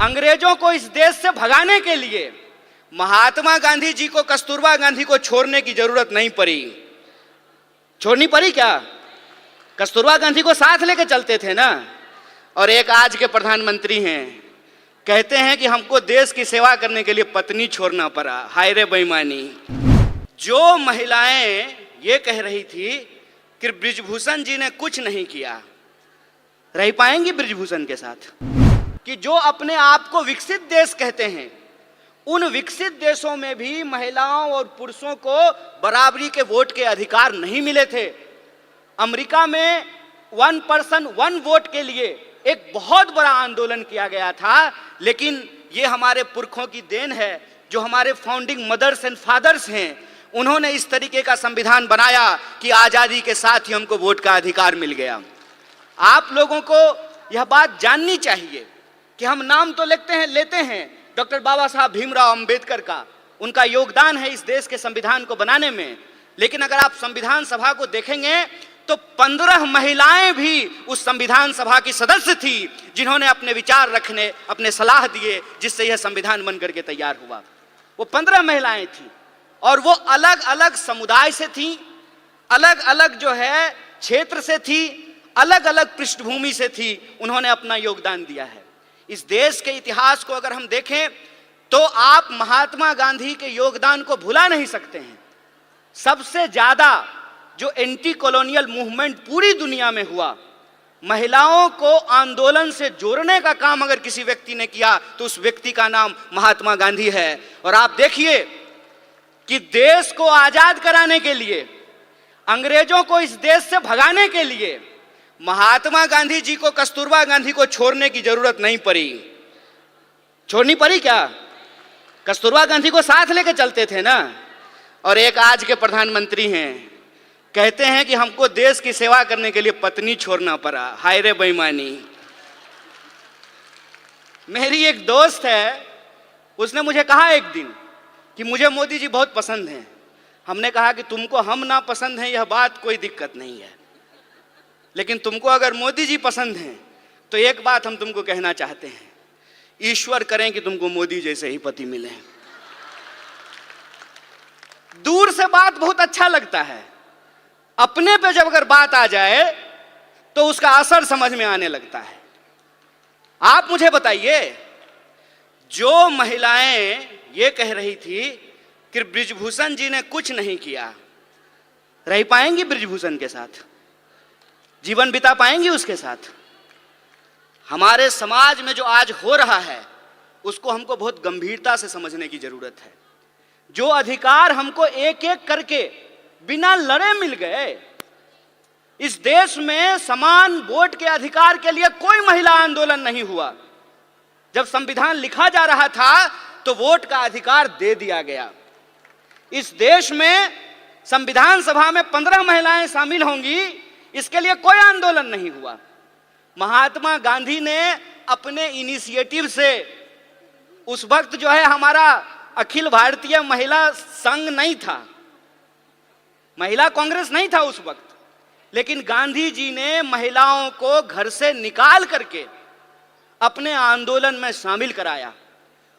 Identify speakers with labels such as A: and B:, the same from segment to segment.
A: अंग्रेजों को इस देश से भगाने के लिए महात्मा गांधी जी को कस्तूरबा गांधी को छोड़ने की जरूरत नहीं पड़ी। छोड़नी पड़ी क्या? कस्तूरबा गांधी को साथ लेके चलते थे ना। और एक आज के प्रधानमंत्री हैं, कहते हैं कि हमको देश की सेवा करने के लिए पत्नी छोड़ना पड़ा। हाय रे बेईमानी। जो महिलाएं ये कह रही थी कि बृजभूषण जी ने कुछ नहीं किया, रह पाएंगी बृजभूषण के साथ? कि जो अपने आप को विकसित देश कहते हैं, उन विकसित देशों में भी महिलाओं और पुरुषों को बराबरी के वोट के अधिकार नहीं मिले थे। अमेरिका में 1 पर्सन 1 वोट के लिए एक बहुत बड़ा आंदोलन किया गया था, लेकिन ये हमारे पुरखों की देन है, जो हमारे फाउंडिंग मदर्स एंड फादर्स हैं। उन्होंने इस तरीके का संविधान बनाया कि आजादी के साथ ही हमको वोट का अधिकार मिल गया। आप लोगों को यह बात जाननी चाहिए कि हम नाम तो लेते हैं डॉक्टर बाबा साहब भीमराव अंबेडकर का, उनका योगदान है इस देश के संविधान को बनाने में, लेकिन अगर आप संविधान सभा को देखेंगे तो 15 महिलाएं भी उस संविधान सभा की सदस्य थी, जिन्होंने अपने विचार रखने, अपने सलाह दिए, जिससे यह संविधान बन करके तैयार हुआ। वो 15 महिलाएं थी और वो अलग अलग समुदाय से थी, अलग अलग जो है क्षेत्र से थी, अलग अलग पृष्ठभूमि से थी। उन्होंने अपना योगदान दिया है। इस देश के इतिहास को अगर हम देखें तो आप महात्मा गांधी के योगदान को भुला नहीं सकते हैं। सबसे ज्यादा जो एंटी कॉलोनियल मूवमेंट पूरी दुनिया में हुआ, महिलाओं को आंदोलन से जोड़ने का काम अगर किसी व्यक्ति ने किया तो उस व्यक्ति का नाम महात्मा गांधी है। और आप देखिए कि देश को आजाद कराने के लिए, अंग्रेजों को इस देश से भगाने के लिए महात्मा गांधी जी को कस्तूरबा गांधी को छोड़ने की जरूरत नहीं पड़ी। छोड़नी पड़ी क्या? कस्तूरबा गांधी को साथ लेके चलते थे ना। और एक आज के प्रधानमंत्री हैं, कहते हैं कि हमको देश की सेवा करने के लिए पत्नी छोड़ना पड़ा। हाय रे बेईमानी। मेरी एक दोस्त है, उसने मुझे कहा एक दिन कि मुझे मोदी जी बहुत पसंद हैं। हमने कहा कि तुमको हम ना पसंद हैं यह बात कोई दिक्कत नहीं है, लेकिन तुमको अगर मोदी जी पसंद हैं तो एक बात हम तुमको कहना चाहते हैं, ईश्वर करें कि तुमको मोदी जैसे ही पति मिले। दूर से बात बहुत अच्छा लगता है, अपने पे जब अगर बात आ जाए तो उसका असर समझ में आने लगता है। आप मुझे बताइए, जो महिलाएं ये कह रही थी कि बृजभूषण जी ने कुछ नहीं किया, रह पाएंगी बृजभूषण के साथ? जीवन बिता पाएंगी उसके साथ? हमारे समाज में जो आज हो रहा है उसको हमको बहुत गंभीरता से समझने की जरूरत है। जो अधिकार हमको एक एक करके बिना लड़े मिल गए, इस देश में समान वोट के अधिकार के लिए कोई महिला आंदोलन नहीं हुआ। जब संविधान लिखा जा रहा था तो वोट का अधिकार दे दिया गया। इस देश में संविधान सभा में 15 महिलाएं शामिल होंगी, इसके लिए कोई आंदोलन नहीं हुआ। महात्मा गांधी ने अपने इनिशिएटिव से, उस वक्त जो है हमारा अखिल भारतीय महिला संघ नहीं था, महिला कांग्रेस नहीं था उस वक्त, लेकिन गांधी जी ने महिलाओं को घर से निकाल करके अपने आंदोलन में शामिल कराया।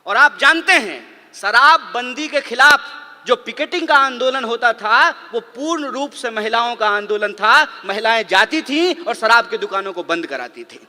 A: और आप जानते हैं, शराबबंदी के खिलाफ जो पिकेटिंग का आंदोलन होता था वो पूर्ण रूप से महिलाओं का आंदोलन था। महिलाएं जाती थीं और शराब की दुकानों को बंद कराती थीं।